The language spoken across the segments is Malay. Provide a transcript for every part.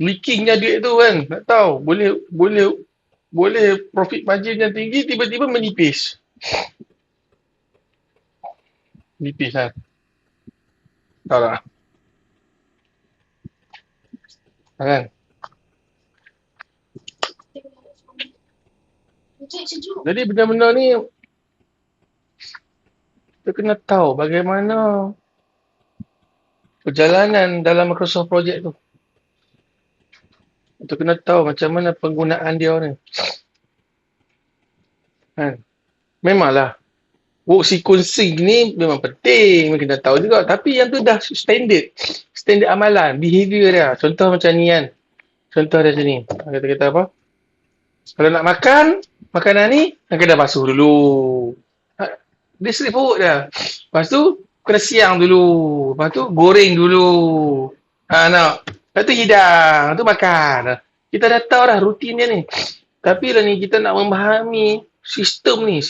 leakingnya duit tu kan. Tak tahu. Boleh profit margin yang tinggi tiba-tiba menipis. Nipis kan. Tahu tak? Kan? Jadi benda-benda ni kita kena tahu bagaimana perjalanan dalam Microsoft Project tu. Kita kena tahu macam mana penggunaan dia ni. Kan? Memanglah work sequencing ni memang penting, memang kena tahu juga. Tapi yang tu dah standard amalan, behavior dia. Contoh macam ni kan. Contoh dia macam ni. Kata-kata apa? Kalau nak makan, makanan ni, kena basuh dulu. Dia straightforward dah. Lepas tu, kena siang dulu. Lepas tu, goreng dulu. Nak. Lepas tu, hidang. Lepas tu, makan. Kita dah tahu dah rutin dia ni. Tapi lah ni, kita nak memahami sistem ni.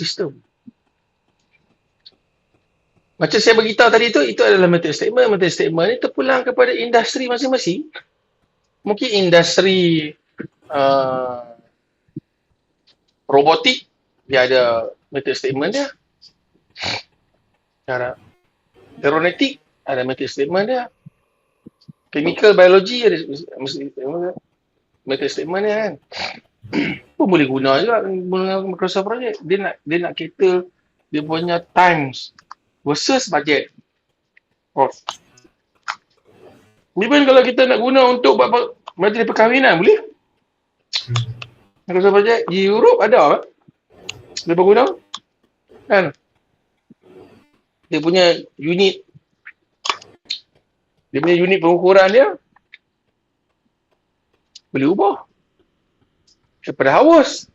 Macam saya beritahu tadi tu, itu adalah method statement. Method statement ni terpulang kepada industri masing-masing. Mungkin industri robotik, dia ada method statement dia. Cara aeronautik, ada method statement dia. Chemical biology, ada method statement dia kan. Pun boleh guna juga guna Microsoft Project. Dia nak cater dia punya times versus budget. Even kalau kita nak guna untuk buat majlis perkahwinan, boleh? Microsoft Project di Europe ada kan? Dia berguna kan? Dia punya unit pengukuran dia boleh ubah daripada haus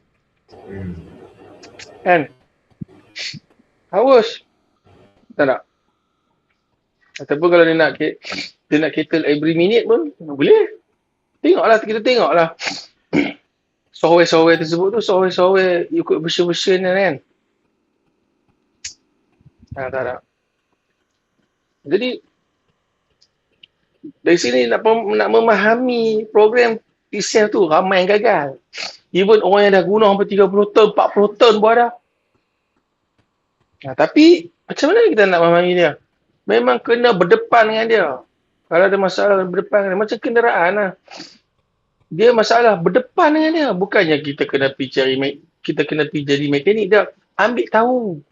kan? Haus tak nak? Ataupun kalau dia nak cater every minute pun boleh. Kita tengoklah software tersebut tu, software ikut version kan. Tak. Jadi dari sini nak memahami program itself tu ramai yang gagal. Even orang yang dah guna sampai 30 tahun, 40 tahun pun ada. Tapi macam mana kita nak memahami dia? Memang kena berdepan dengan dia. Kalau ada masalah berdepan dengan dia, macam kenderaan lah. Dia masalah berdepan dengan dia. Bukannya kita kena pergi jadi mekanik dia. Ambil tahu.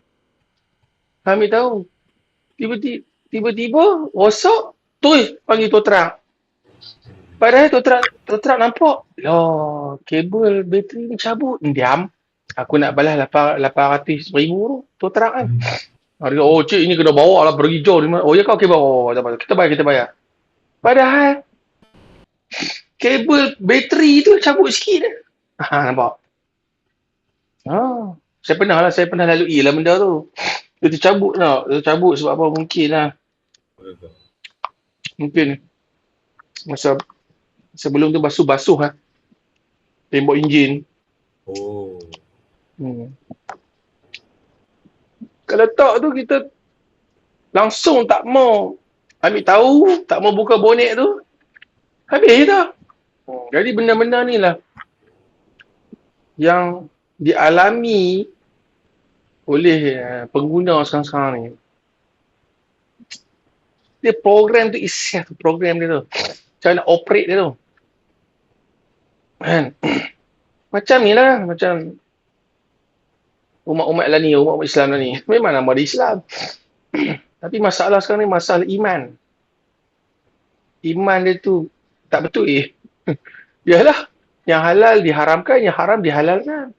Tiba-tiba rosak, panggil tow truck. Padahal tow truck nampak, kabel bateri ni cabut. Diam. Aku nak balas 800,000 tu tow truck kan. Dia cik ini kena bawa lah pergi jauh. Ya kau bawa. Kita bayar. Padahal kabel bateri tu cabut sikit dah. Nampak? Saya pernah lalui lah benda tu. Dia tercabut sebab apa mungkin lah. Mungkin masa sebelum tu basuh lah. Tembok enjin. Kalau tak tu kita langsung tak mau ambil tahu, tak mau buka bonet tu. Habis dah. Jadi benda-benda ni lah yang dialami oleh pengguna sekarang-sekarang ni. Dia program tu program dia tu. Macam nak operate dia tu. Kan? Macam ni lah. Macam umat-umat lah ni, umat Islam lah ni. Memang nama dia Islam. Tapi masalah sekarang ni masalah iman. Iman dia tu tak betul Biarlah. Yang halal diharamkan, yang haram dihalalkan.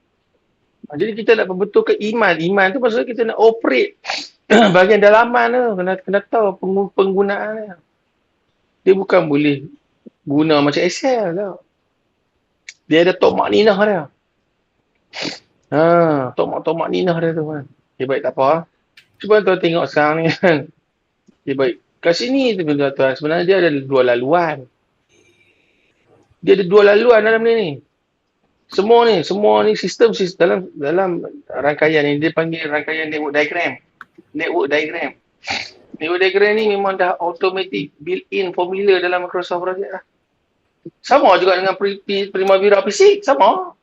Jadi kita nak perbetulkan iman. Iman tu maksudnya kita nak operate bahagian dalaman tu. Kena tahu penggunaan dia. Dia bukan boleh guna macam Excel tau. Dia ada tomak ninah dia. Tomak ninah dia tu kan. Baik tak apa. Cuba tuan tengok sekarang ni kan. Baik. Kat sini tu tuan, sebenarnya dia ada dua laluan. Dia ada dua laluan dalam ni. Semua ni sistem dalam rangkaian ni dia panggil rangkaian network diagram. Network diagram ni memang dah automatic built-in formula dalam Microsoft Project lah. Sama juga dengan Primavera P6, sama.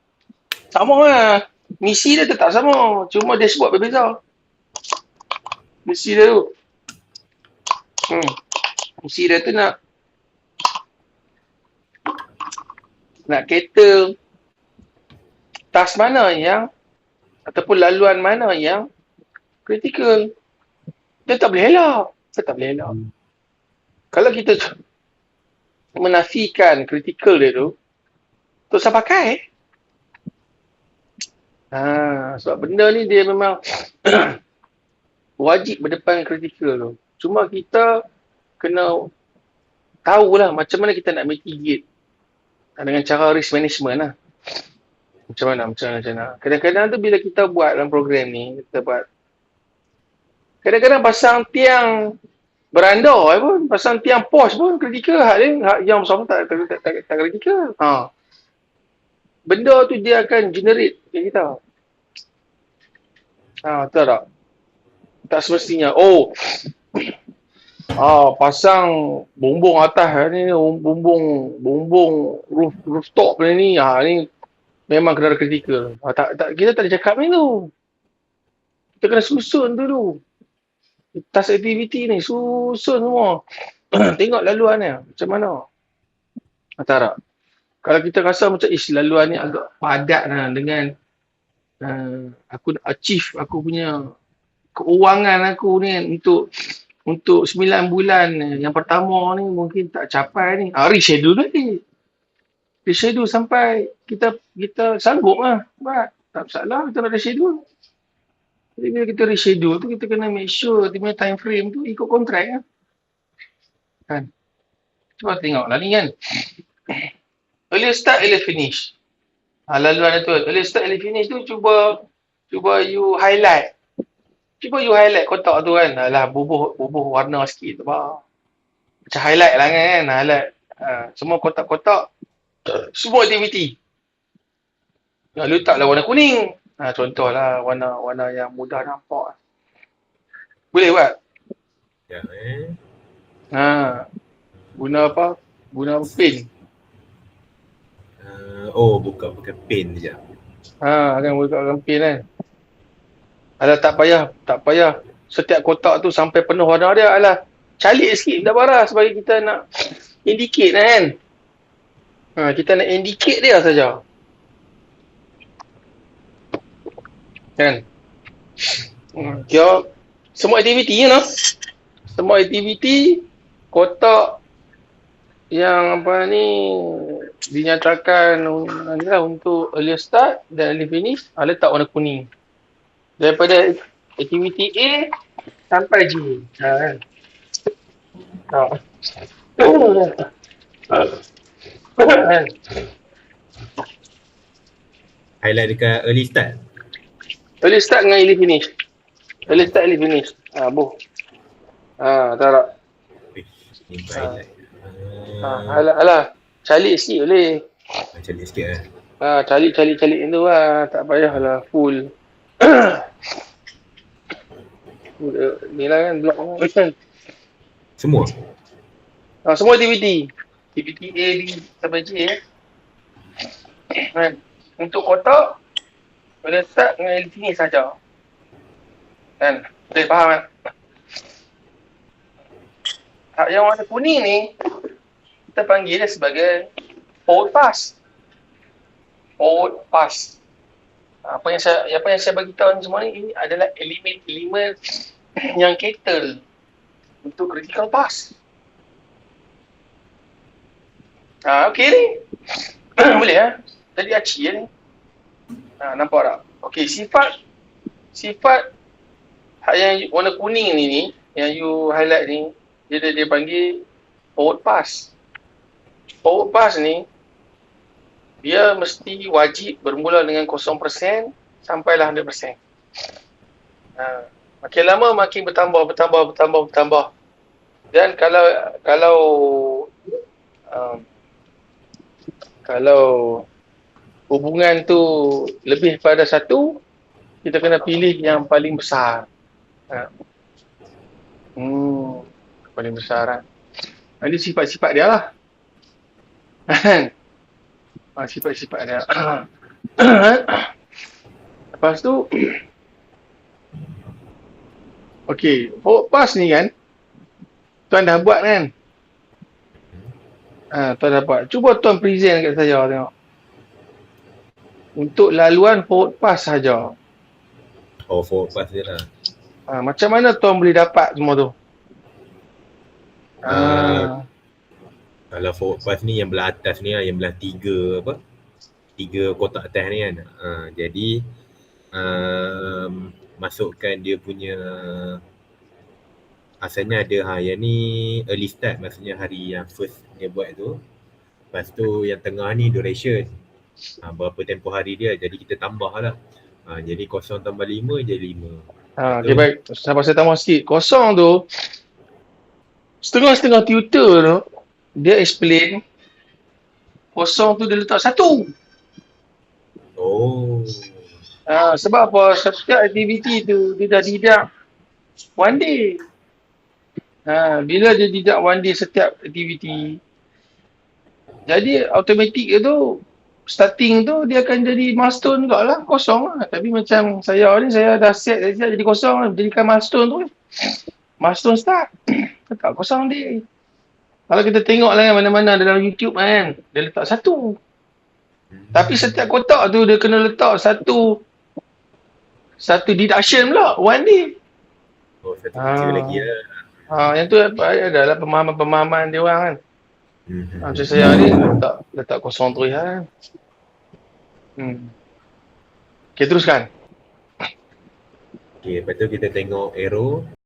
Sama lah. Misi dia tetap sama, cuma dashboard berbeza. Misi dia tu. Hmm. Misi dia tu nak cater task mana yang ataupun laluan mana yang kritikal. Dia tak boleh elak. Dia tak boleh elak. Kalau kita menafikan kritikal dia tu, tak usah pakai. Sebab benda ni dia memang wajib berdepan kritikal tu. Cuma kita kena tahulah macam mana kita nak mitigate dengan cara risk management lah. Macam mana. Kadang-kadang tu bila kita buat dalam program ni, kita buat kadang-kadang pasang tiang beranda pun, pasang tiang pos pun kritikal. Hak yang besar pun tak kritikal. Benda tu dia akan generate kat kita. Tahu tak? Tak semestinya. Pasang bumbung atas ni, bumbung rooftop ni, ni memang kena kritikal. Kita tak ada cakap ni tu. Kita kena susun dulu. Task activity ni, susun semua. Tengok laluan ni, macam mana. Tak? Kalau kita rasa macam laluan ni agak padat lah dengan aku nak achieve aku punya keuangan aku ni untuk 9 bulan yang pertama ni mungkin tak capai ni. Reschedule lagi. Reschedule sampai kita sanggup lah. Tak masalah kita nak reschedule. Jadi bila kita reschedule tu kita kena make sure dia punya time frame tu ikut kontrak lah. Kan? Cuba tengok lah ni kan. Early start, early finish. Laluan tu. Early start, early finish tu cuba you highlight. Cuba you highlight kotak tu kan. Alah, bubuh warna sikit tu. Macam highlight lah kan. Highlight. Semua kotak-kotak. Semua aktiviti. Letaklah warna kuning. Contohlah warna yang mudah nampak. Boleh buat? Ya, Guna apa? Guna pen. buka pakai pen je. Kan buka pen kan. Alah tak payah. Setiap kotak tu sampai penuh warna dia. Alah, calik sikit dah baras bagi kita nak indicate kan. Kita nak indicate dia saja. Kan? Kira semua aktiviti je lah. Semua aktiviti kotak yang dinyatakan untuk early start dan early finish letak warna kuning. Daripada aktiviti A sampai J. Kan? Highlight dekat early start. Early start dengan early finish. Early start, early finish. Tak. Ni highlight. Alah. Calik sikit boleh. Calik sikit Calik tu lah. Tak payahlah full. Ni lah kan blok kan. Semua? Semua aktiviti. Aktiviti A, B sampai J kan. Untuk kotak boleh start dengan early finish saja. Kan? Boleh faham kan? Yang warna kuning ni kita panggil dia sebagai forward pass. Forward pass. Apa yang saya bagi tahu semua ni ini adalah elemen yang cater untuk critical pass. Okey ni. Boleh Tadi aci ni. Nampak tak? Okey, sifat yang warna kuning ni yang you highlight ni dia panggil forward pass. Forward pass ni dia mesti wajib bermula dengan 0% sampailah 100%. Makin lama makin bertambah. Dan kalau hubungan tu lebih pada 1, kita kena pilih yang paling besar. Paling besar Ini sifat-sifat dia lah. Kan? Sifat-sifat dia. Lepas tu, okey, forward pass ni kan, tuan dah buat kan? Tuan dah buat. Cuba tuan present kat saya tengok. Untuk laluan forward pass saja. Oh, forward pass je lah. Macam mana tuan boleh dapat semua tu? Kalau forward pass ni yang belah atas ni lah, yang belah tiga kotak atas ni kan. Jadi masukkan dia punya, asalnya ada yang ni early start, maksudnya hari yang first dia buat tu. Lepas tu yang tengah ni duration, berapa tempoh hari dia, jadi kita tambah lah. Jadi 0 tambah 5 jadi 5. Okay, baik. Sampai saya tambah sikit. Kosong tu, setengah-setengah tutor tu, dia explain, kosong tu dia letak 1. Oh. Sebab apa? Setiap aktiviti tu, dia dah tidak one day. Bila dia tidak one day setiap aktiviti, jadi automatik tu, starting tu dia akan jadi milestone juga lah, kosong lah. Tapi macam saya ni, saya dah set saja jadi kosong lah. Jadikan milestone tu, milestone start. Letak kosong dia. Kalau kita tengok lah mana-mana dalam YouTube kan, dia letak 1. Tapi setiap kotak tu dia kena letak satu deduction pula, one day. Oh, satu kerja lagi lah. Yang tu adalah pemahaman-pemahaman dia orang kan. Macam saya ni letak kosong terus kan. Okay, teruskan. Okay, lepas tu kita tengok arrow.